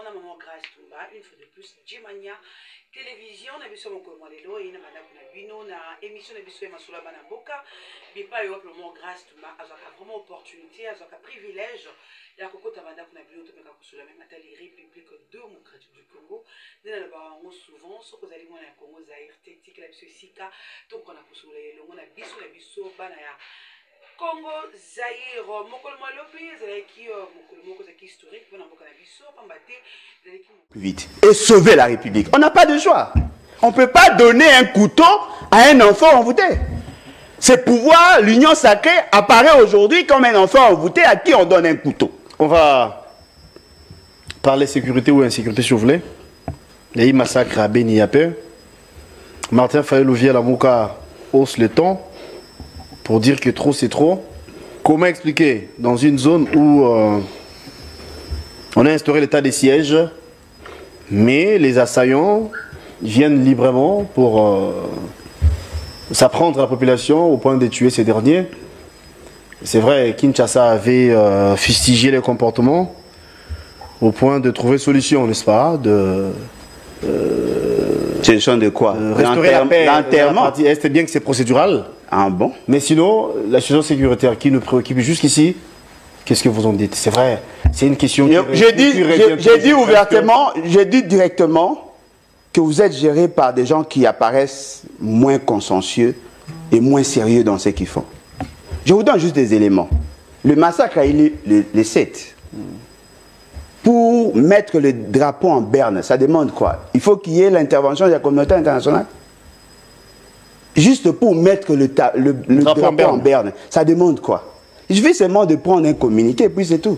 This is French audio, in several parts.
na maman Grâce Tumba, une fois de plus, Djimania, télévision, na biso moko molelo, ina mandaku na bino, na émission na biso ya masula bana boka, bipa yo maman Grâce Tumba, azaka vraiment opportunité, azaka privilège, ya kokota mandaku na bino, tomeka kusula même Nathalie République démocratique du Congo, nena le barango souvent, so kozali mona ya Congo Zaire, tetik la biso sika, donc on a kusula elongo na biso bana ya Congo, Zaire, mokolo malobi, zalaki mokolo moko zaki historique, pour n'importe quel biso, pambate, plus vite et sauver la République. On n'a pas de choix. On ne peut pas donner un couteau à un enfant envoûté. C'est pouvoir, l'union sacrée apparaît aujourd'hui comme un enfant envoûté à qui on donne un couteau. On va parler sécurité ou insécurité si vous voulez. Il y a eu massacre à Beni Yapé. Martin Fayet-Louvier la Mouka hausse le ton pour dire que trop c'est trop. Comment expliquer dans une zone où on a instauré l'état de siège, mais les assaillants viennent librement pour s'apprendre à la population au point de tuer ces derniers. C'est vrai, Kinshasa avait fustigé les comportements au point de trouver solution, n'est-ce pas, Solution de quoi? Restaurer la paix. L'enterrement. Est-ce bien que c'est procédural? Ah bon? Mais sinon, la situation sécuritaire qui nous préoccupe jusqu'ici, qu'est-ce que vous en dites? C'est vrai, c'est une question... J'ai dit ouvertement, j'ai dit directement que vous êtes géré par des gens qui apparaissent moins consciencieux et moins sérieux dans ce qu'ils font. Je vous donne juste des éléments. Le massacre a eu les 7. Pour mettre le drapeau en berne, ça demande quoi? Il faut qu'il y ait l'intervention de la communauté internationale. Juste pour mettre le drapeau en berne, ça demande quoi? Il suffit seulement de prendre un communiqué, puis c'est tout.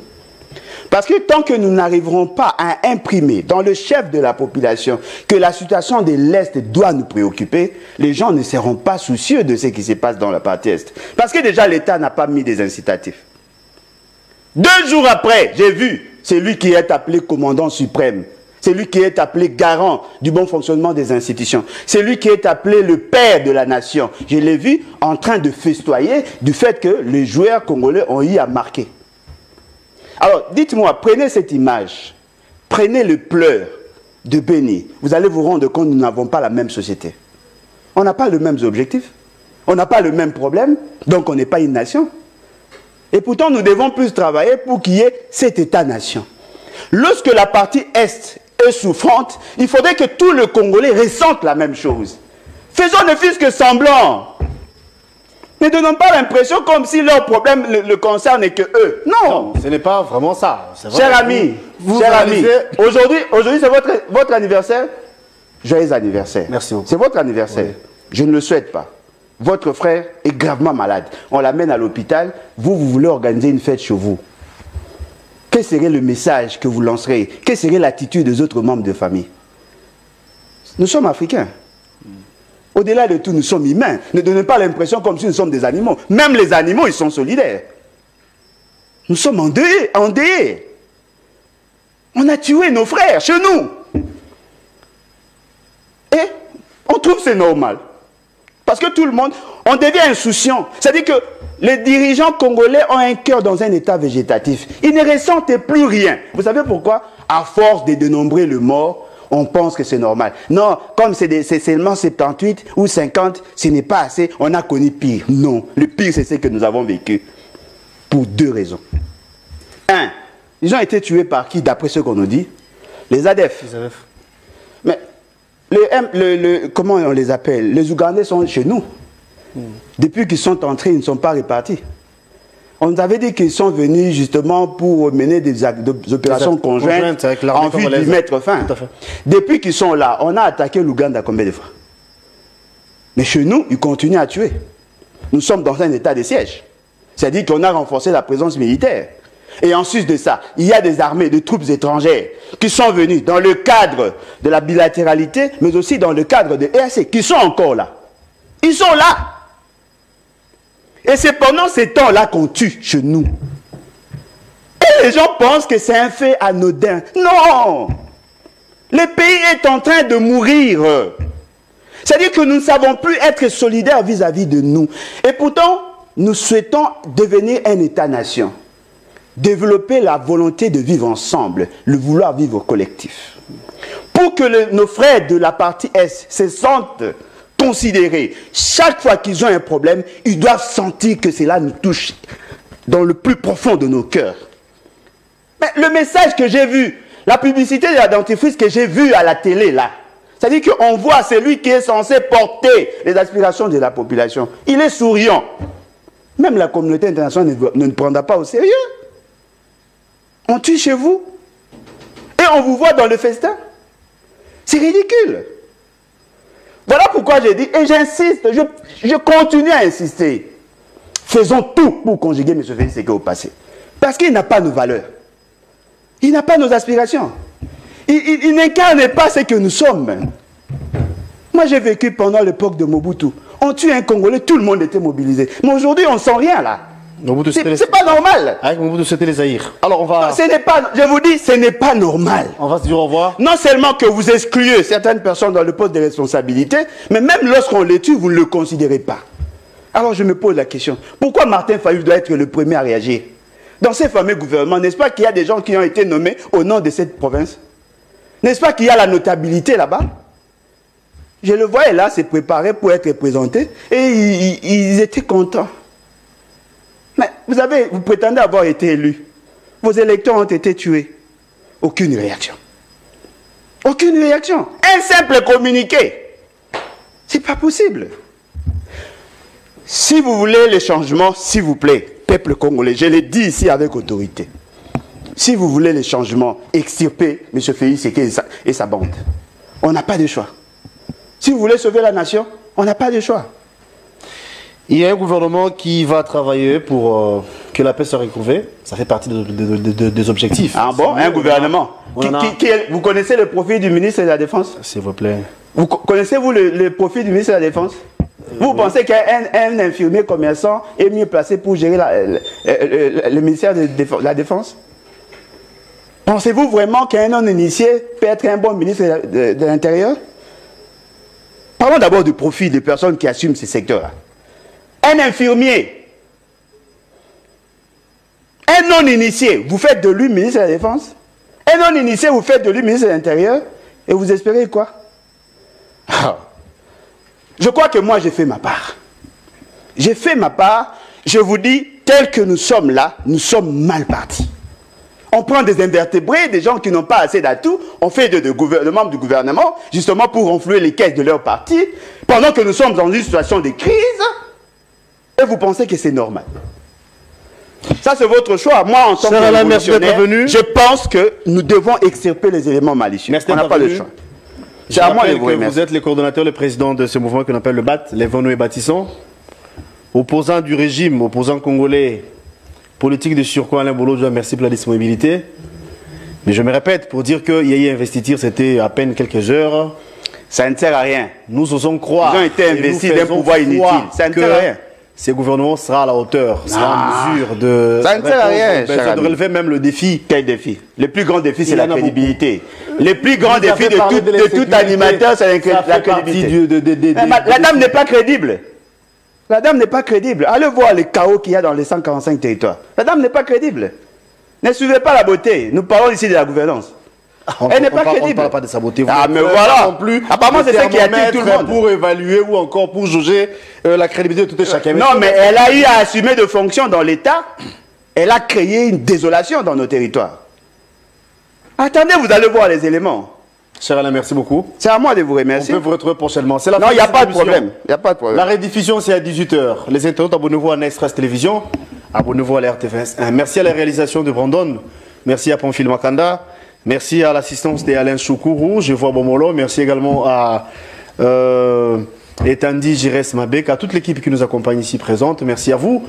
Parce que tant que nous n'arriverons pas à imprimer dans le chef de la population que la situation de l'Est doit nous préoccuper, les gens ne seront pas soucieux de ce qui se passe dans la partie Est. Parce que déjà l'État n'a pas mis des incitatifs. 2 jours après, j'ai vu celui qui est appelé commandant suprême, celui qui est appelé garant du bon fonctionnement des institutions, celui qui est appelé le père de la nation. Je l'ai vu en train de festoyer du fait que les joueurs congolais ont eu à marquer. Alors, dites-moi, prenez cette image, prenez le pleur de Beni, vous allez vous rendre compte que nous n'avons pas la même société. On n'a pas les mêmes objectifs, on n'a pas le même problème, donc on n'est pas une nation. Et pourtant, nous devons plus travailler pour qu'il y ait cet État-nation. Lorsque la partie Est est souffrante, il faudrait que tous les Congolais ressentent la même chose. Faisons ne fût-ce que semblant. Ne donnons pas l'impression comme si leur problème le concerne et que eux. Non, ce n'est pas vraiment ça. Cher ami, aujourd'hui c'est votre anniversaire. Joyeux anniversaire. Merci beaucoup. C'est votre anniversaire. Oui. Je ne le souhaite pas. Votre frère est gravement malade. On l'amène à l'hôpital. Vous voulez organiser une fête chez vous. Quel serait le message que vous lancerez? Quelle serait l'attitude des autres membres de famille? Nous sommes africains. Au-delà de tout, nous sommes humains. Ne donnez pas l'impression comme si nous sommes des animaux. Même les animaux, ils sont solidaires. Nous sommes endeuillés. On a tué nos frères chez nous. Et on trouve que c'est normal. Parce que tout le monde, on devient insouciant. C'est-à-dire que les dirigeants congolais ont un cœur dans un état végétatif. Ils ne ressentent plus rien. Vous savez pourquoi? À force de dénombrer le mort, on pense que c'est normal. Non, comme c'est seulement 78 ou 50, ce n'est pas assez. On a connu pire. Non, le pire, c'est ce que nous avons vécu. Pour 2 raisons. 1, ils ont été tués par qui, d'après ce qu'on nous dit? Les ADF. Les ADF. Mais comment on les appelle? Les Ougandais sont chez nous. Depuis qu'ils sont entrés, ils ne sont pas répartis. On nous avait dit qu'ils sont venus justement pour mener des opérations conjointes en vue d'y mettre fin. Depuis qu'ils sont là, on a attaqué l'Ouganda combien de fois? Mais chez nous, ils continuent à tuer. Nous sommes dans un état de siège. C'est-à-dire qu'on a renforcé la présence militaire. Et en sus de ça, il y a des armées de troupes étrangères qui sont venues dans le cadre de la bilatéralité, mais aussi dans le cadre de EAC, qui sont encore là. Ils sont là. Et c'est pendant ces temps-là qu'on tue chez nous. Et les gens pensent que c'est un fait anodin. Non! Le pays est en train de mourir. C'est-à-dire que nous ne savons plus être solidaires vis-à-vis de nous. Et pourtant, nous souhaitons devenir un État-nation. développer la volonté de vivre ensemble, le vouloir vivre collectif. Pour que nos frères de la partie Est se sentent considérés, chaque fois qu'ils ont un problème, ils doivent sentir que cela nous touche dans le plus profond de nos cœurs. Mais le message que j'ai vu, la publicité de la dentifrice que j'ai vue à la télé, là, c'est-à-dire qu'on voit celui qui est censé porter les aspirations de la population. Il est souriant. Même la communauté internationale ne prendra pas au sérieux. On tue chez vous. Et on vous voit dans le festin. C'est ridicule. Voilà pourquoi j'ai dit, et j'insiste, je continue à insister. Faisons tout pour conjuguer M. Félix Séké au passé. Parce qu'il n'a pas nos valeurs. Il n'a pas nos aspirations. Il n'incarne pas ce que nous sommes. Moi, j'ai vécu pendant l'époque de Mobutu. On tue un Congolais, tout le monde était mobilisé. Mais aujourd'hui, on ne sent rien là. C'est pas normal. Avec Mobutu, c'était les Zaïre. Alors, on va... Ce n'est pas, je vous dis, ce n'est pas normal. On va se dire au revoir. Non seulement que vous excluez certaines personnes dans le poste de responsabilité, mais même lorsqu'on les tue, vous ne le considérez pas. Alors, je me pose la question. Pourquoi Martin Fayulu doit être le premier à réagir? Dans ces fameux gouvernements, n'est-ce pas qu'il y a des gens qui ont été nommés au nom de cette province? N'est-ce pas qu'il y a la notabilité là-bas? Je le voyais là, se préparer pour être présenté, et ils étaient contents. Mais vous prétendez avoir été élu. Vos électeurs ont été tués. Aucune réaction. Aucune réaction. Un simple communiqué. C'est pas possible. Si vous voulez les changements, s'il vous plaît, peuple congolais, je l'ai dit ici avec autorité. Si vous voulez les changements, extirpez M. Félix Séké et sa bande. On n'a pas de choix. Si vous voulez sauver la nation, on n'a pas de choix. Il y a un gouvernement qui va travailler pour que la paix soit retrouvée. Ça fait partie des objectifs. Ah bon, un gouvernement. Vous connaissez le profil du ministre de la Défense? S'il vous plaît. Connaissez-vous le profil du ministre de la Défense? Vous pensez qu'un infirmier commerçant est mieux placé pour gérer le ministère de la Défense? Pensez-vous vraiment qu'un non-initié peut être un bon ministre de l'Intérieur? Parlons d'abord du profil des personnes qui assument ces secteurs-là. Un infirmier, un non-initié, vous faites de lui ministre de la Défense? Un non-initié, vous faites de lui ministre de l'Intérieur? Et vous espérez quoi? Je crois que moi, j'ai fait ma part. J'ai fait ma part. Je vous dis, tel que nous sommes là, nous sommes mal partis. On prend des invertébrés, des gens qui n'ont pas assez d'atouts, on fait de membres du gouvernement, justement pour renflouer les caisses de leur parti, pendant que nous sommes dans une situation de crise, et vous pensez que c'est normal. Ça, c'est votre choix. Moi, en tant que révolutionnaire, je pense que nous devons extirper les éléments malicieux. Merci, on n'a pas le choix. C'est à moi de vous remercier. Vous êtes le coordonnateur, le président de ce mouvement qu'on appelle le BAT, les Vano et Bâtissons, opposant du régime, opposant congolais, politique de surcroît. Alain Bolodjoa, merci pour la disponibilité. Mais je me répète, pour dire que Yaya Investiture, c'était à peine quelques heures. Ça ne sert à rien. Nous osons croire. Ils ont été investis d'un pouvoir inutile. Ça ne sert à rien. Ce gouvernement sera à la hauteur, sera en mesure de... Ça ne sert à rien, de relever même le défi. Quel défi? Le plus grand défi, c'est la crédibilité. Le plus grand défi de tout animateur, c'est la crédibilité. La dame n'est pas crédible. La dame n'est pas crédible. Allez voir les chaos qu'il y a dans les 145 territoires. La dame n'est pas crédible. Ne suivez pas la beauté. Nous parlons ici de la gouvernance. Elle n'est pas crédible. On ne parle pas de sa beauté. Ah, mais voilà. Non plus. Apparemment, c'est ça qui attire tout le monde. Pour évaluer ou encore pour juger la crédibilité de tout et chacun. Non, mais elle a eu à assumer de fonctions dans l'État. Elle a créé une désolation dans nos territoires. Attendez, vous allez voir les éléments. Cher Alain, merci beaucoup. C'est à moi de vous remercier. On peut vous retrouver prochainement. Non, il n'y a pas de problème. Il n'y a pas de problème. La rediffusion, c'est à 18 h. Les internautes, abonnez-vous à Nexpress Télévision. Abonnez-vous à la RTVS. Merci à la réalisation de Brandon. Merci à Pamphile Makanda. Merci à l'assistance d'Alain Choukourou. Je vois Bomolo. Merci également à Etandi Jires Mabek, à toute l'équipe qui nous accompagne ici présente. Merci à vous.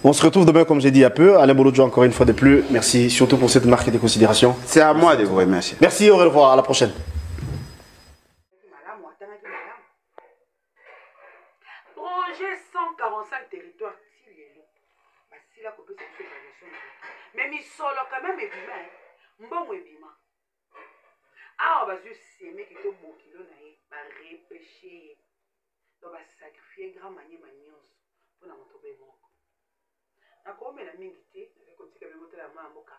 On se retrouve demain, comme j'ai dit, à peu. Alain Bolodjoa, encore une fois de plus. Merci surtout pour cette marque de considération. C'est à moi de vous remercier. Merci, au revoir. À la prochaine. Projet 145 territoires. Mais mi solo quand même ebima. Mbongo ebima. Ah, bah, je sais, mais qui te bokilo na ye, bah, repêcher. Donc, bah, sacrifier grand manier manios pour la moto bébon. Akome na mingi te, na kotika be motela mamboka.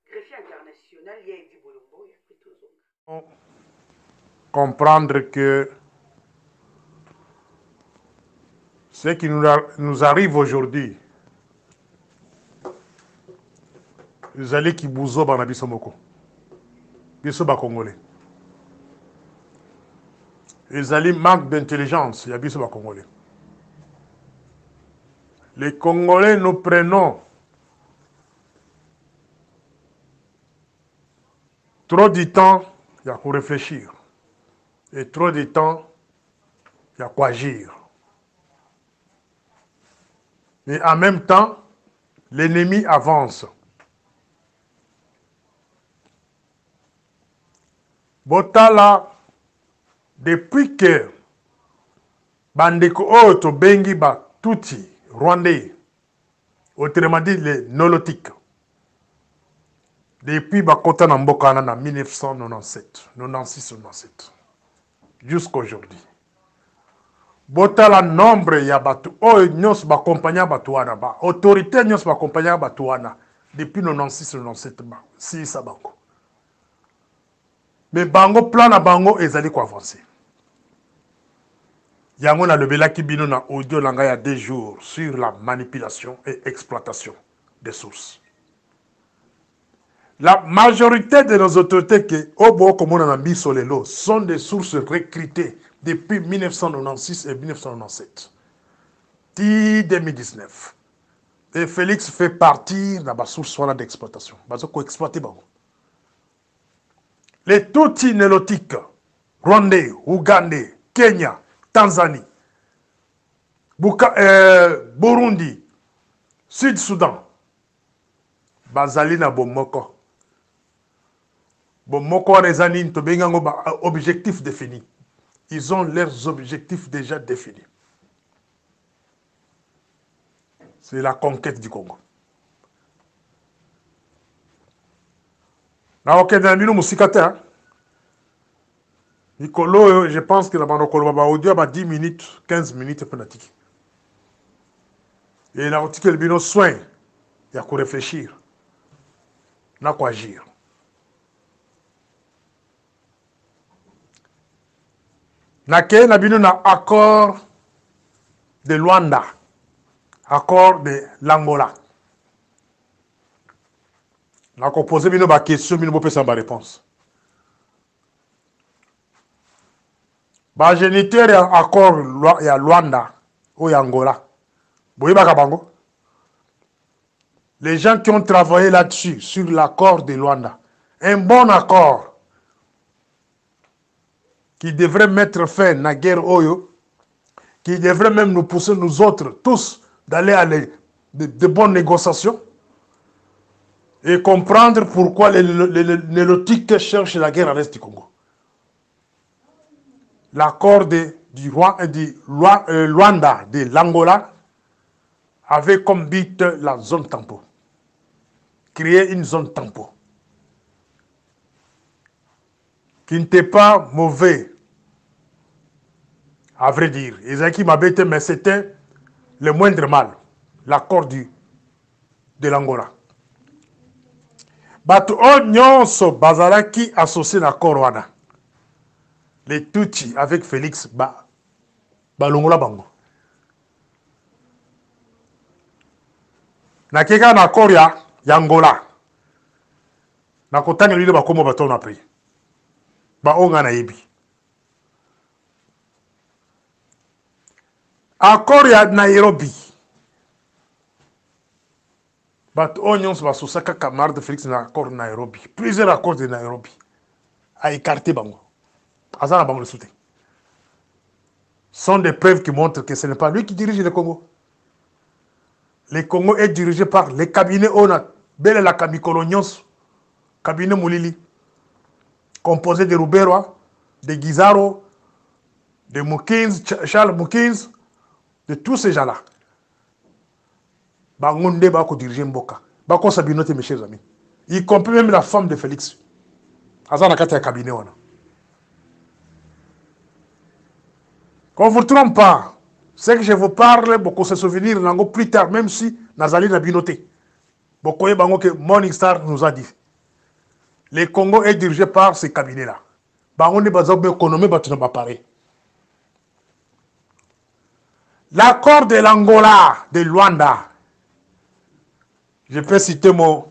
Greffier international, il y a Edi Bolombo, il y a plutôt comprendre que ce qui nous arrive aujourd'hui, vous allez qui bouzo banabiso moko, biso ba congolais. Ils allaient manque d'intelligence, il y a biso ba congolais. Les Congolais, nous prenons trop de temps, il y a pour réfléchir. Et trop de temps, il y a quoi agir. Mais en même temps, l'ennemi avance. Botala, depuis que Bandeko Oto Bengi Ba Tuti, Rwandais, autrement dit les Nolotiques, depuis Bakota Nambokana en 1997, 96-97, jusqu'à aujourd'hui. Botala nombre ya batu, nyos ba compagnia batuana ba, autorité nyos ba compagnia batuana, depuis 96-97 ba, si ça bango. Mais bango plan na bango ezali ko avancer. Yango na lebela ki bino na audio langa ya 2 jours sur la manipulation et exploitation des sources. La majorité de nos autorités qui Obo Komona na biso lelo sont des sources recrutées depuis 1996 et 1997. 2019. Et Félix fait partie de la source d'exploitation. Bazo ko exploiter bango. Les Tutsi nélotiques, Rwandais, Ougandais, Kenya, Tanzanie, Burundi, Sud-Soudan, Bazali na Bomoko. Bomoko Rezani, objectifs définis. Ils ont leurs objectifs déjà définis. C'est la conquête du Congo. Nicolo, je pense que la bande audio a 10 minutes, 15 minutes fanatique. Et l'article bino soin, il y a qu'à réfléchir, il y a qu'à agir. Nake na bino na accord de Luanda, accord de l'Angola. Na ko poser bino ba question bino bo pesa ba réponse. Ba géniteur ya accord ya Luanda ou ya Angola. Boye ba kabango. Les gens qui ont travaillé là-dessus sur l'accord de Luanda, un bon accord qui devrait mettre fin à la guerre Oyo, qui devrait même nous pousser, nous autres, tous, d'aller à de bonnes négociations et comprendre pourquoi les Nélotiques cherchent la guerre à l'est du Congo. L'accord du Luanda, de l'Angola, avait comme but la zone tampon. Créer une zone tampon. Qui n'était pas mauvais, à vrai dire. Ezaki m'a bêté, mais c'était le moindre mal, l'accord de l'Angola. Batu Nyonso Bazalaki associé l'accord wana. Les Tutsi avec Félix Balongola Bango. Nakeka na accord ya Angola. Nakotanga lile bakomo baton après. Baonga na yebi. Accord ya Nairobi. Bat onions va sosaka camarade de Félix na accord Nairobi. Plusieurs accords de Nairobi. A écarté bango. Azana bango le soutien. Sont des preuves qui montrent que ce n'est pas lui qui dirige le Congo. Le Congo est dirigé par les cabinets ONA. Belle la Kamikolo-Nyonso. Cabinet Moulili. Composé de Ruberwa, de Guizaro, de Moukins, Charles Moukins, de tous ces gens-là. Bangonde Bako diriger Mboka. Bako Sabinote, mes chers amis. Y compris même la femme de Félix. Azana Kata cabinet ONA. Qu'on ne vous trompe pas. Ce que je vous parle, beaucoup se souvenir plus tard, même si Nazali n'a binoté. Beaucoup que Morning Star nous a dit. Le Congo est dirigé par ces cabinets-là. On est basé sur l'économie, pareil. L'accord de l'Angola, de Luanda. Je peux citer mon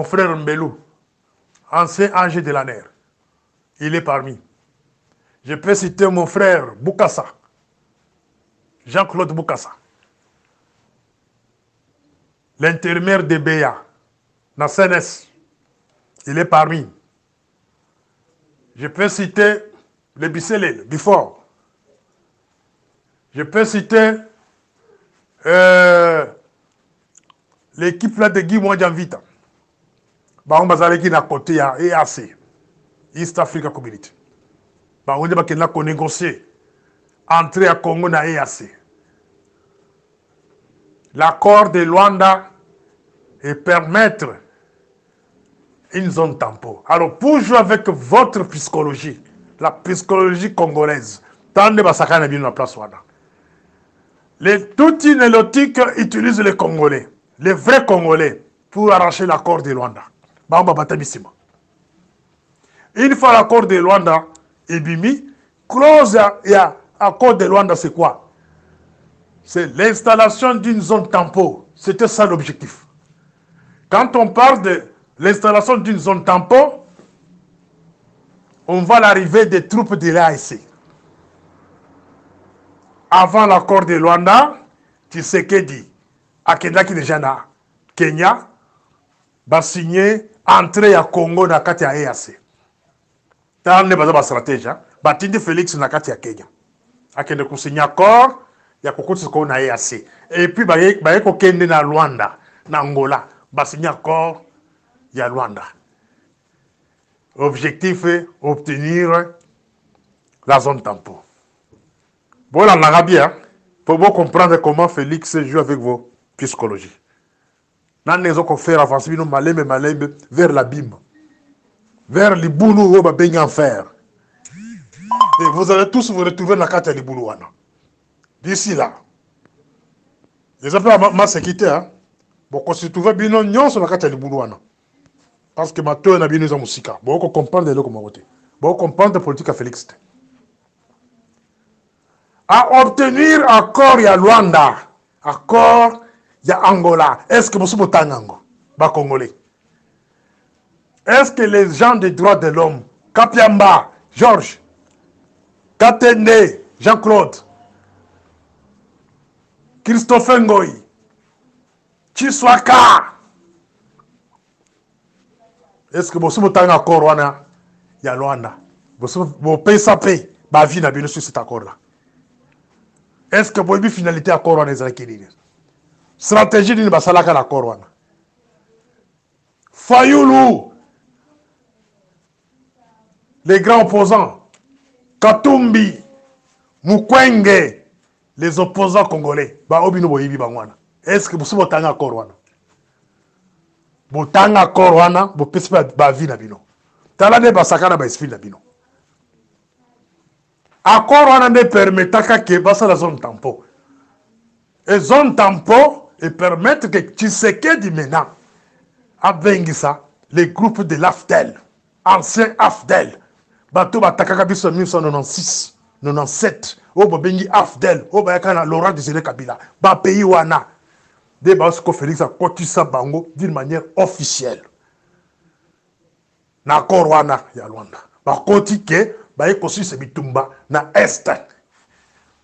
frère Mbelou, ancien AG de la NER. Il est parmi. Je peux citer mon frère Boukassa, Jean-Claude Boukassa, l'intérimaire de Béa, dans CNS. Il est parmi. Je peux citer le Bissele, le Bifort. Je peux citer l'équipe là de Guy Mouadjanvita. On va qui à côté à EAC, East Africa Community. On va négocier entrer à Congo dans EAC. L'accord de Luanda et permettre une zone tampon. Alors, pour jouer avec votre psychologie, la psychologie congolaise, tant de Basakana bien la place Wana. Les tout inélotiques utilisent les Congolais, les vrais Congolais, pour arracher l'accord de Luanda. Une fois l'accord de Luanda est bimi, clause et accord de Luanda, c'est quoi? C'est l'installation d'une zone tampon. C'était ça l'objectif. Quand on parle de l'installation d'une zone tampon, on voit l'arrivée des troupes de l'ASC. Avant l'accord de Luanda, Tshisekedi, Akendaki déjà na Kenya, va signer entrée à Congo na kati ya EAC. Tant ne baza ba stratégie, batindi Félix na kati ya Kenya. Akende ko signer accord ya kokotisa ko na EAC. Et puis ba ko kende na Luanda, na Angola, ba signer accord ya Luanda. Objectif est obtenir la zone tampon. Voilà l'Arabie, pour vous comprendre comment Félix joue avec vos psychologies. Nous allons faire avancer vers l'abîme, vers les boulous où vous en faire. Et vous allez tous vous retrouver dans la carte des boulous. D'ici là, les appels ma sécurité, vous se trouvez bien sur la carte des boulous. Parce que maintenant, on a bien nous en musique. Vous comprendre comment voter. Vous comprendre la politique à Félix. À obtenir accord ya Luanda, accord ya Angola. Est-ce que vous êtes Congolais? Est-ce que les gens des droits de l'homme, Kapiamba, Georges, Katende, Jean-Claude, Christophe Ngoy, Chiswaka, est-ce que vous êtes accord ya Luanda? Vous payez ça paye, ma vie n'a bien sur cet accord-là. Est-ce que vous avez finalité à Corona les Alkirines? Stratégie d'une basalaka la Corona. Fayoulou, les grands opposants, Katumbi, Mukwenge, les opposants congolais. Est-ce que vous avez un Corona? Vous avez un Corona, vous avez un vie nabino. Talane basakana ba esprit nabino. Accord on ne permet que basa la zone tampon. Et zone tampon et permettre que Tshisekedi maintenant a ça les groupes de l'AFDEL, anciens AFDEL, bateau batakaka biso 1996, 97, au bengi AFDEL, au bayakana Laurent Désiré Kabila, ba pays wana, des basko Félix a kotisa bango d'une manière officielle. Na accord wana ya Luanda, ba koti ke Bitumba na Est.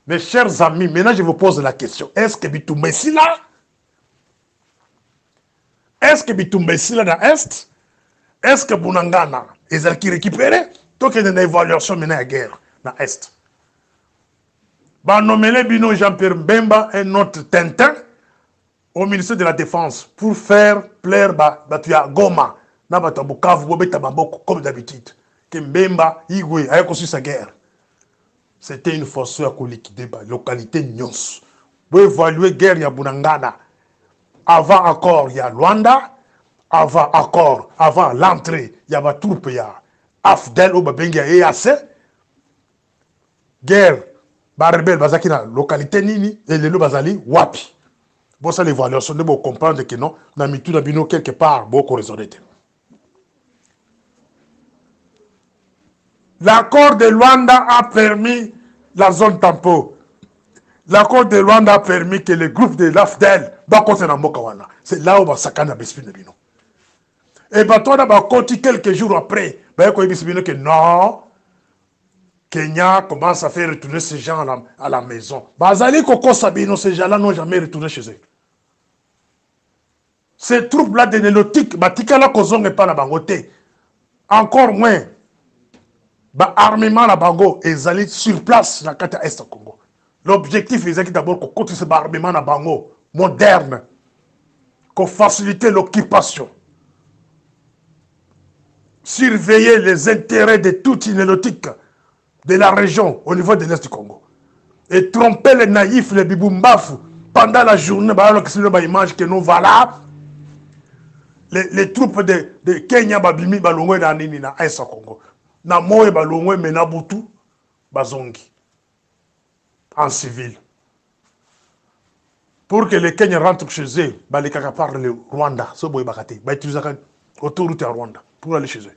Mes chers amis, maintenant je vous pose la question. Est-ce que Bitumba est ici là? Est-ce que Bitumba est ici là dans Est? Est-ce que Bunangana est qui récupéré? Donc il y a une évaluation maintenant à guerre dans Est. Bah nommer Bino Jean-Pierre Mbemba et notre Tintin au ministère de la Défense pour faire plaire Batuya Goma, na Batabukavu, Bobeta Bamboko comme d'habitude. Que Mbemba, Igwe, a conçu sa guerre. C'était une force à liquider la localité Nyons. Vous évaluer la guerre, il y a Bunangana. Avant accord, il y a Luanda. Avant accord, avant l'entrée, il y a ma troupe, il y a Afdel ou Babengia EAC. Guerre, ba rebelle bazaki na localité nini et lelo bazali wapi. Bon ça l'évaluation de bon comprendre que non na mitu na bino quelque part beaucoup raisonner. L'accord de Luanda a permis la zone tampon. L'accord de Luanda a permis que le groupe de l'AFDEL va continuer à Mokawana. C'est là où va sakana bespin de bino. Et Batona va continuer quelques jours après. Ben quoi bino que non. Kenya commence à faire retourner ces gens à la maison. Bazali Koko Sabino, ces gens-là n'ont jamais retourné chez eux. Ces troupes-là de Nélotique, Batikala Kozong n'est pas la bangoté. Encore moins. Bah, armement la bango et ils allaient sur place la carte est au Congo. L'objectif est d'abord qu'on continue ce armement la bango moderne, qu'on facilite l'occupation, surveiller les intérêts de toute inélotique de la région au niveau de l'Est du Congo et tromper les naïfs, les biboumbaf pendant la journée, bah, image que nous voilà les troupes de Kenya babimi balongwe na nini na Est au Congo. Na moye balongwe menabutu bazongi en civil pour que les Kenyans rentrent chez eux les kaka par le Rwanda so boy bakate ba utiliser autoroute à Rwanda pour aller chez eux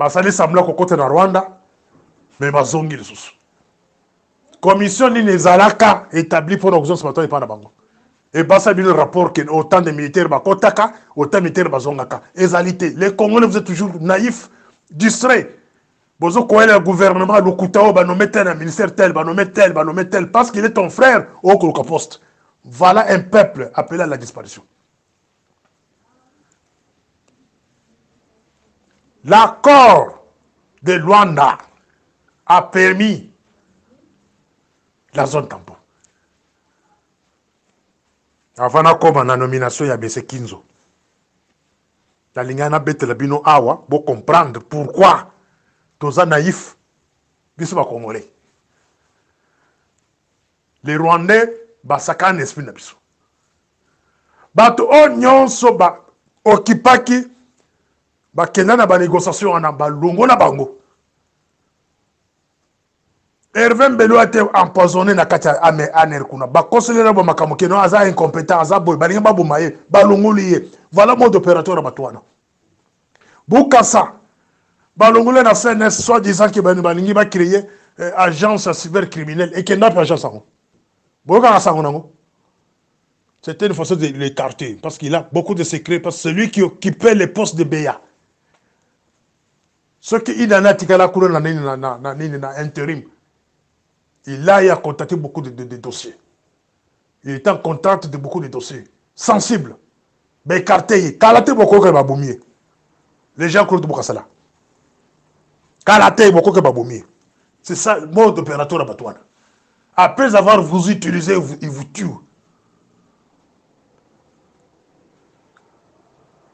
ça les sembla ko côté na Rwanda mais bazongi les sous commission ni nezalaka établie pour l'organisation ce matin et pas na bango et ça bien le rapport que autant de militaires bakotaka autant de militaires bazongaka ezalité les Congolais vous êtes toujours naïfs distraits bozo ko le gouvernement le kutao ba nommer tel ministère tel ba nommer tel parce qu'il est ton frère au koloka poste. Voilà un peuple appelé à la disparition. L'accord de Luanda a permis la zone tampon. Avant comme la nomination, il y a Bese Kinzo. La ligne bête la bino awa pour comprendre pourquoi tous les naïfs biso ba Congolais. Les Rwandais basaka esprit na biso. Bato o nyonso ba okipaki ba kenda na ba négociation na ba longo na bango. Hervé Mbelo a été empoisonné na kati aner kuna ba conseiller ba makambo keno aza incompétent aza boy ba linga ba bumaye ba longo lié. Voilà mode opérateur batwana. Bukasa ba longo na CNS soit disant que ba lingi ba créer agence cybercriminelle et kenda pa agence sango. Boka sango nango. C'était une façon de l'écarter parce qu'il a beaucoup de secrets parce que celui qui occupait les postes de BA. Ce qui il en a tikala kulo na intérim. Il a contacté beaucoup de dossiers. Il est en contact de beaucoup de dossiers sensibles. Mais écarté, Kalate beaucoup que baboumier. Les gens croient que c'est ça. Kalate beaucoup que baboumier. C'est ça le mode opérateur à Batouana. Après avoir vous utilisé, il vous tue.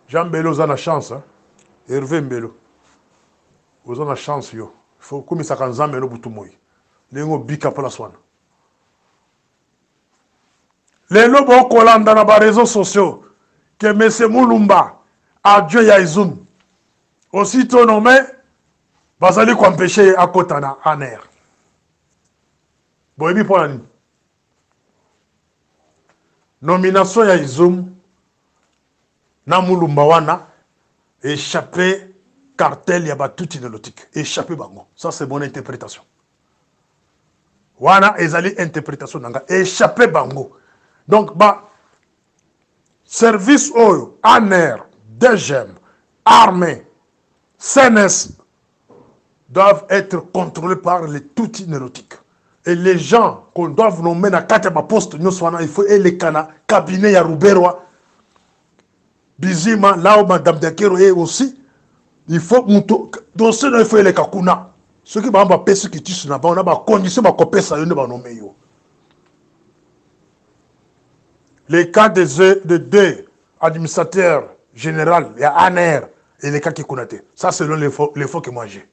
Jean Bello, vous avez la chance. Hein? Hervé Mbelo. Vous avez la chance. Il faut que ça quand Zambelo Boutumoy. Les gens bika pour la soine. Les lobos collants dans les réseaux sociaux que M. Moulumba a Dieu Yaïzoum. Aussitôt nommé, vous allez empêcher à Kotana en air. Boyebi pour la nuit. Nomination Yaïzoum. Na Moulumba wana échappé cartel yaba tout inélotique. Échappé bango. Ça c'est mon interprétation. Wana ezali interprétation nanga échappé bango. Donc bah service oyo ANER, DGM, armée, CNS doivent être contrôlés par les tout inérotiques. Et les gens qu'on doit nommer na kataba poste il faut les cana cabinet ya Ruberwa Bizima là où madame Dakero est aussi il faut donc ce il faut les kakuna. Ceux qui vont faire ce qui tuent là-bas, on a des conditions pour couper ça, on va nommer. Les cas de deux administrateurs généraux, il y a ANER et les cas qui connaissent. Ça, c'est les faux que moi j'ai.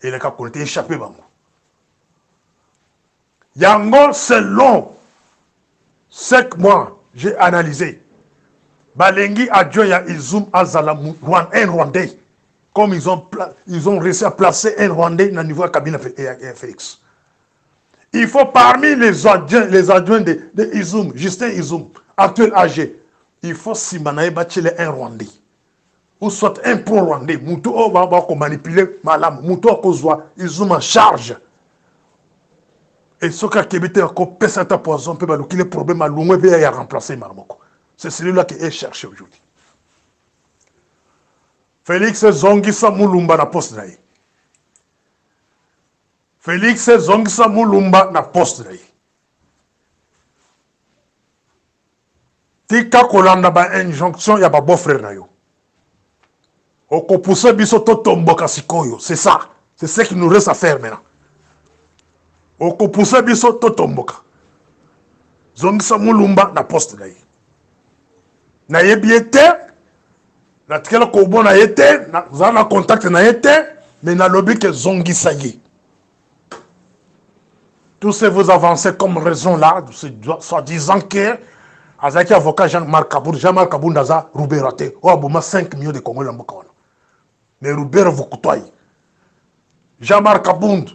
Et les cas qui connaissent, échappé. Yango, selon ce que moi j'ai analysé, Balengi a Djoya Izoum Azala un Rwandais. comme ils ont réussi à placer un Rwandais dans le niveau de cabinet Félix. Il faut parmi les adjoints de Izoum, Justin Izoum, actuel AG, il faut Simanaï Bachele un Rwandais. Ou soit un pro-Rwandais. Moutou va manipuler Malam. Moutou Kozwa, Izoum en charge. Et ce qui a été encore pèse à ta poison, peut pas le problème à l'oué, il a remplacé Marmoko. C'est celui-là qui est cherché aujourd'hui. Félix Zongisa Moulumba na poste naï. Félix Zongisa Moulumba na poste naï. Tika kolanda ba injonction ya ba beau frère na yo. Oko pousse biso to tomboka sikoyo, c'est ça. C'est ce qui nous reste à faire maintenant. Oko pousse biso to tomboka. Zongisa Moulumba na poste naï. Na yebiete na tikela ko bona yete na contact na yete mais na lobby que Zongisa yi. Tous ces vos avancées comme raison là, soit disant que Azaki avocat Jean-Marc Kabound Daza Rouberaté. Oh, aboma 5 millions de Congolais dans Mokawana. Mais Roubert vous coûtez. Jean-Marc Kabound,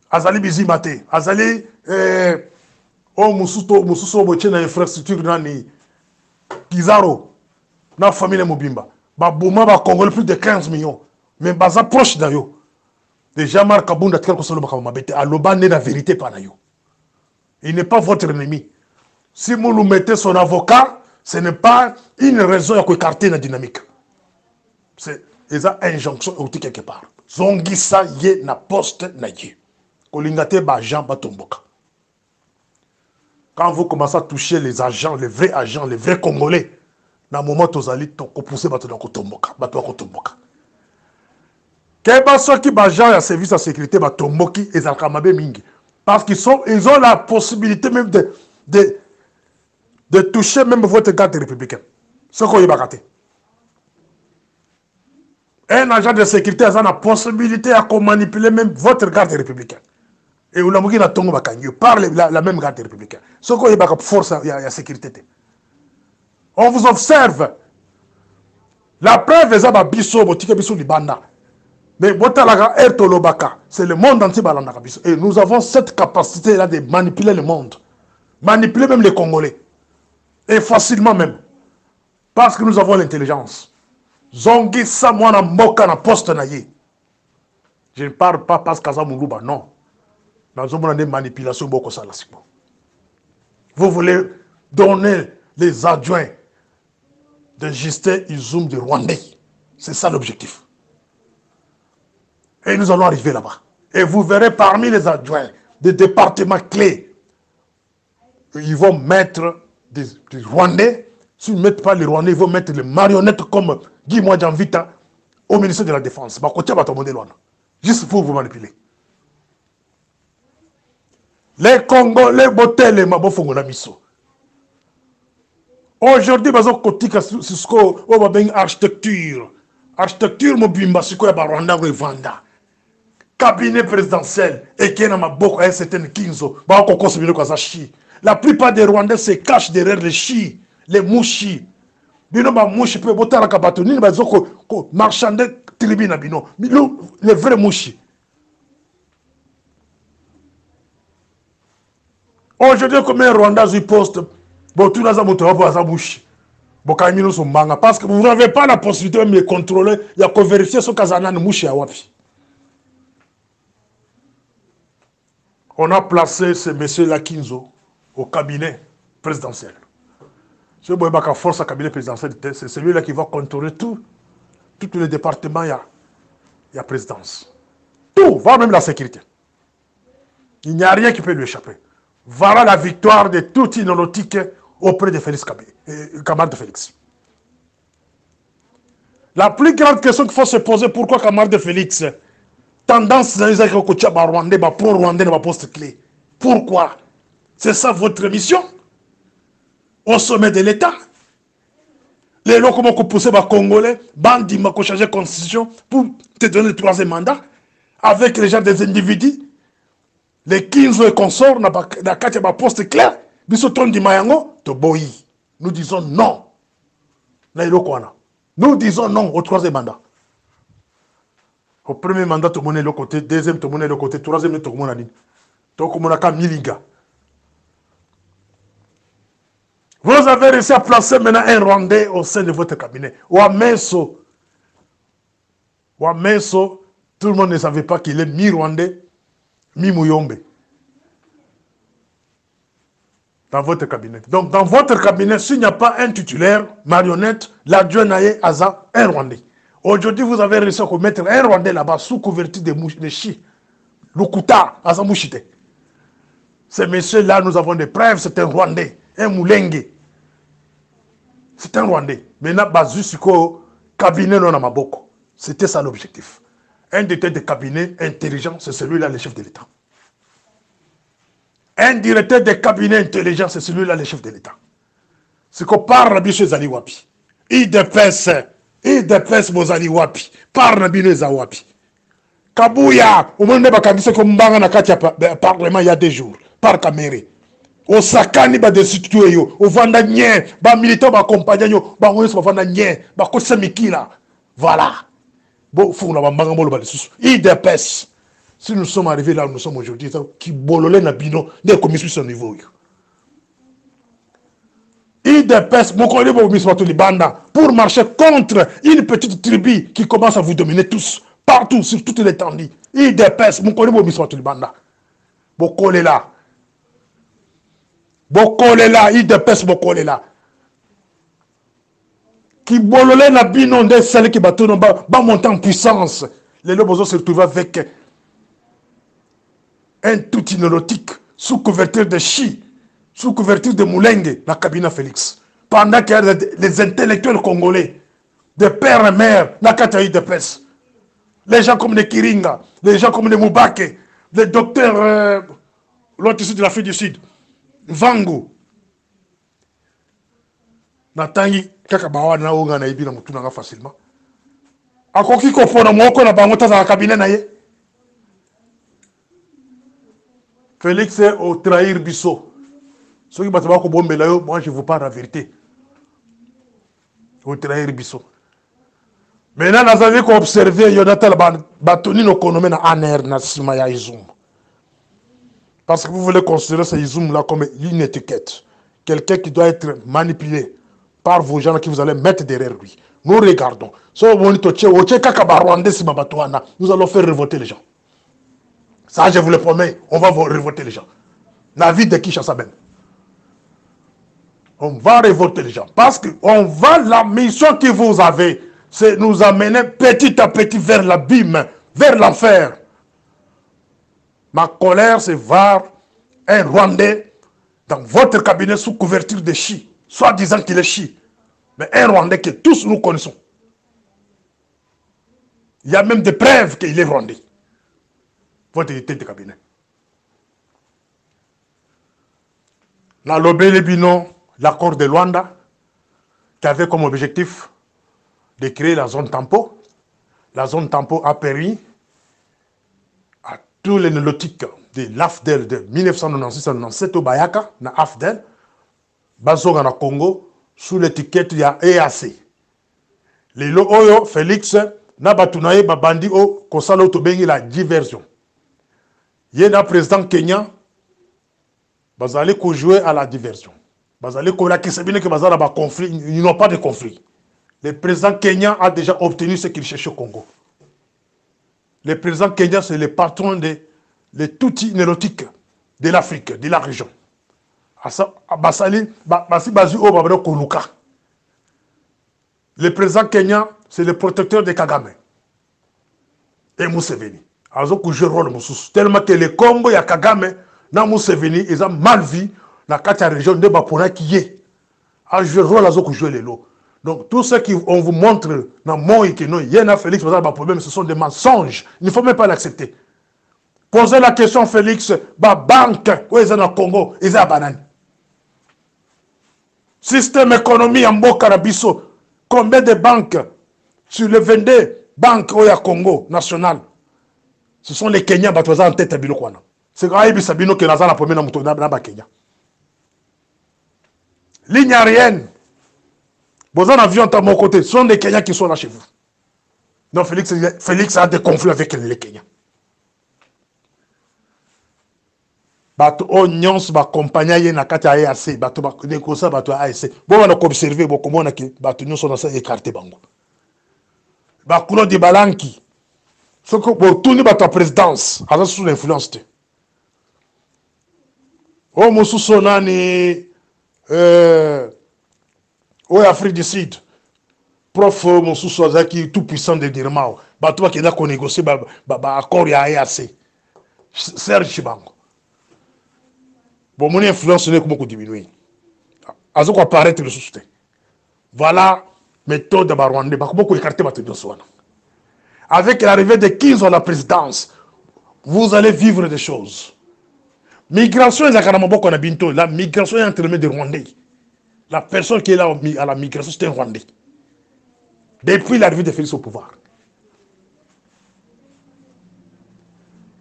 Azali Bizimate, Azali, oh, Moussousou Boché na infrastructure nani, Pizarro, na famille Mobimba. Ba Bouma ba Congolais plus de 15 millions. Mais baza proche d'ayo. De Jean-Marc Kabound a quelque chose de à l'oban n'est la vérité par d'ayo. Il n'est pas votre ennemi. Si vous nous mettez son avocat, ce n'est pas une raison pour écarter la dynamique. C'est une injonction quelque part. Zongisa ye na poste na ye. Kolingate ba Jean Batomboka. Quand vous commencez à toucher les agents, les vrais Congolais, dans le moment où vous allez pousser bato na Kotomboka, bato Kotomboka. Keba ceux qui ba Jean ya service de sécurité Batomboki et Zalkamabe Mingi. Parce qu'ils ont la possibilité même de toucher même votre garde républicaine. Ce qu'on y a raté. Un agent de sécurité a la possibilité de manipuler même votre garde républicaine. Et vous l'avez dit, par la même garde républicaine. Ce qu'on y a force à la sécurité. On vous observe. La preuve est que biso botika biso libanda. Mais botalaga ertolobaka, c'est le monde entier balanda biso. Et nous avons cette capacité là de manipuler le monde. Manipuler même les Congolais. Et facilement même. Parce que nous avons l'intelligence. Zongi Samwana Moka na poste na ye. Je ne parle pas parce que Moulouba, non. Nous avons des manipulations beaucoup ça là. Vous voulez donner les adjoints de Justin Izoum de Rwandais. C'est ça l'objectif. Et nous allons arriver là-bas. Et vous verrez parmi les adjoints des départements clés, ils vont mettre des Rwandais. S'ils ne mettent pas les Rwandais, ils vont mettre les marionnettes comme Guy Mwadjanvita au ministère de la Défense. Juste pour vous manipuler. Les Congolais, les Mabofongo la miso. Aujourd'hui, ils ont une architecture. Architecture, Mobimba, c'est quoi, Rwanda, Rwanda. Cabinet présidentiel, et qui est dans ma bouche, un certain Kinzo, la plupart des Rwandais se cachent derrière les chi, les mouchis. Bino ba mouchi peut botter la kabatoni, ba zoko marchander tribune bino. Les vrais mouchis. Aujourd'hui, comme un Rwanda qui poste, bon, tout dans un moteur pour sa bouche. Parce que vous n'avez pas la possibilité de me contrôler, il y a que vérifier ce Kazana de mouchi à Wapi. On a placé ce monsieur Lakinzo au cabinet présidentiel. Ce Boyebaka force à cabinet présidentiel, c'est celui-là qui va contrôler tous les départements, il y a présidence. Tout, voire même la sécurité. Il n'y a rien qui peut lui échapper. Voilà la victoire de toute inolotique auprès de Félix Camarade de Félix. La plus grande question qu'il faut se poser, pourquoi Camarade de Félix tendance dans les Rwandais, pro-Rwandais dans la poste clé. Pourquoi? C'est ça votre mission? Au sommet de l'État? Les gens comment pousser les Congolais, bandi m'a changer la constitution pour te donner le troisième mandat avec les gens des individus, les 15 et consorts dans la poste claire, bisotron di mayango, to boyi. Nous disons non. Nous disons non au troisième mandat. Au premier mandat, tout le monde est de côté. Deuxième, tout le monde est de côté. Troisième, tout le monde est de côté. Donc, on a Milinga. Vous avez réussi à placer maintenant un Rwandais au sein de votre cabinet. Ouameso. Ouameso, tout le monde ne savait pas qu'il est mi-Rwandais, mi-Mouyombe. Dans votre cabinet. Donc, dans votre cabinet, s'il n'y a pas un titulaire, marionnette, l'adjoint Naye Aza, un Rwandais. Aujourd'hui, vous avez réussi à mettre un Rwandais là-bas sous couverture de chi. Lukuta, Aza Mouchite. Ces messieurs-là, nous avons des preuves, c'est un Rwandais, un Moulengue. C'est un Rwandais. Maintenant, Bazu Siko, cabinet non Maboko. C'était ça l'objectif. Un directeur de cabinet intelligent, c'est celui-là, le chef de l'État. Un directeur de cabinet intelligent, c'est celui-là, le chef de l'État. C'est qu'on parle de chez Zali Wapi. Il dépêche Mozali Wapi. Parle de chez Wapi. Kabouya, au moment où on a comme Mbanga na katia parlement il y a 2 jours, par caméra. Au sakani ba destitué yo, au vanda nyen, ba militant ba compagnon yo, ba ngoyo ba vanda nyen, ba ko semikila. Voilà. Bon, faut na Mbanga molo ba desusu. Il dépêche. Si nous sommes arrivés là où nous sommes aujourd'hui, qui bololé na bino, des commissions sur niveau yo. Il dépêche mon collègue pour marcher contre une petite tribu qui commence à vous dominer tous. Partout, sur toute l'étendue. Il dépêche. Mon collègue Banda. Bokole là. Bokole là. Il dépêche Bokole là. Qui bololé na binon de celle qui bateau va monter en puissance. Les lobos se retrouvent avec un tout inérotique sous couverture de chi, sous couverture de Moulengue, la cabinet Félix. Pendant qu'il y a les intellectuels congolais, de père et mère, la Kataï de presse. Les gens comme les Kiringa, les gens comme les Moubake, les docteurs, l'autre issu de l'Afrique du Sud, Vango. Natangi, kakabawa na onga na ibina mutu nanga facilement. Akoki kopona mwoko na bangota za cabinet na ye. Félix est au trahir Bissot. Ceux qui battent ko bombe là, moi je vous parle la vérité. Au trahir Bissot. Maintenant, nous avons observé Jonathan Batoni no konome na aner na sima ya Izum. Parce que vous voulez considérer ce Izum là comme une étiquette. Quelqu'un qui doit être manipulé par vos gens qui vous allez mettre derrière lui. Nous regardons. Nous allons faire révolter les gens. Ça, je vous le promets, on va révolter les gens. La vie de Kinshasa même. On va révolter les gens. Parce que la mission que vous avez, c'est nous amener petit à petit vers l'abîme, vers l'enfer. Ma colère, c'est voir un Rwandais dans votre cabinet sous couverture de chi, soit disant qu'il est chi, mais un Rwandais que tous nous connaissons. Il y a même des preuves qu'il est Rwandais. Votre directeur de cabinet. La Lobé Bino, l'accord de Luanda, qui avait comme objectif de créer la zone tampon. La zone tampon a permis à tous les néolotiques de l'AFDEL de 1996-97 au Bayaka, na AFDEL, Bazoga na Congo, sous l'étiquette de EAC. Les Oyo, Félix, na batunaye babandi o kosalo to bengi la diversion. Yena président Kenya, bazali ko jouer à la diversion. Bazali ko la kisebine que bazala ba conflit, ils n'ont pas de conflit. Le président Kenya a déjà obtenu ce qu'il cherchait au Congo. Le président Kenya, c'est le patron de l'outil néolotique de l'Afrique, de la région. Le président Kenya, c'est le protecteur de Kagame. Et Museveni. Tellement que le Congo, il y a Kagame, na Museveni, ils ont mal vu dans la région de Bapona qui est. A joué le rôle à jouer les lots. Donc, tout ce qu'on vous montre dans mon et il y a un Félix, problème, ce sont des mensonges. Il ne faut même pas l'accepter. Posez la question, Félix, banque, où est-ce dans le Congo, ils ont banane. Système économique en Bokarabiso, combien de banques sur les 22 banques au Congo national? Ce sont les Kenyans qui sont en tête à Bilokwana. C'est quand même Sabino qui est la première dans le Kenya. Ligne aérienne. Vos avions à mon côté, ce sont des Kenyans qui sont là chez vous. Non, Félix a des conflits avec les Kenyans. Bato o nyons ba compagnie ye na kati ya ARC bato ba de kosa bato ya ARC bon on a observé bon comment on a que bato nyons on a écarté bango ba kuno di balanki ce que pour tout ni bato présidence à sous l'influence de o musu sonani o Afrique du Sud prof musu sozaki tout puissant de Dirmao bato ba kenda ko négocier ba accord ya ARC Serge Bango. Bon, mon influence n'est que diminuer. Azo ko apparaître le soutien. Voilà méthode de Rwanda. Beaucoup écarté avec l'arrivée de 15 à la présidence, vous allez vivre des choses. Migration est la migration est entre les de Rwandais. La personne qui est là à la migration, c'est un Rwandais. Depuis l'arrivée de Félix au pouvoir.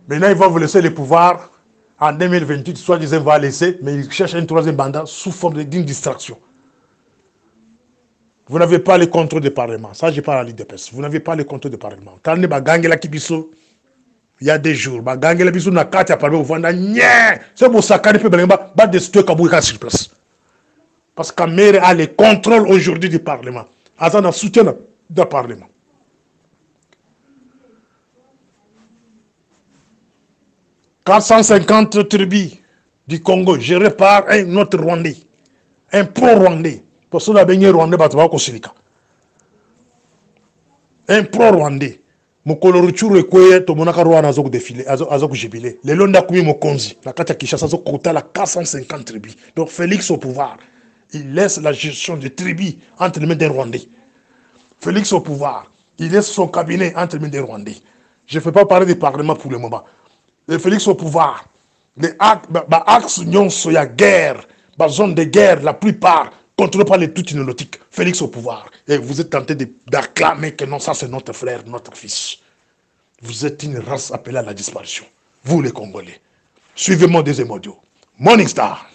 Maintenant, ils vont vous laisser le pouvoir. En 2028, soi-disant, va laisser, mais il cherche un troisième mandat sous forme d'une distraction. Vous n'avez pas le contrôle du Parlement. Ça, je parle à l'IDPS. Vous n'avez pas le contrôle du Parlement. Quand il y a des jours, c'est pour ça qu'il peut destruire Kabouika sur place. Parce que Mère a le contrôle aujourd'hui du Parlement. Azan a soutien du Parlement. « 450 tribus du Congo gérées par un autre Rwandais, un pro-Rwandais. Pour cela, il y a un Rwandais qui un pro-Rwandais. Mokolo ruchuru ekweye to monaka Rwanda azo défilé azo kujibile. Le londa kumi mokonzi la kata Kinshasa azo kota la 450 tribus. Donc Félix au pouvoir, il laisse la gestion des tribus entre les mains des Rwandais. Félix au pouvoir, il laisse son cabinet entre les mains des Rwandais. Je ne fais pas parler du Parlement pour le moment. Le Félix au pouvoir, les axes il y a guerre, la zone de guerre, la plupart contrôlée par les Tutsi-nélotiques. Félix au pouvoir. Et vous êtes tenté d'acclamer que non, ça c'est notre frère, notre fils. Vous êtes une race appelée à la disparition. Vous les Congolais. Suivez-moi deuxième audio. Morning Star.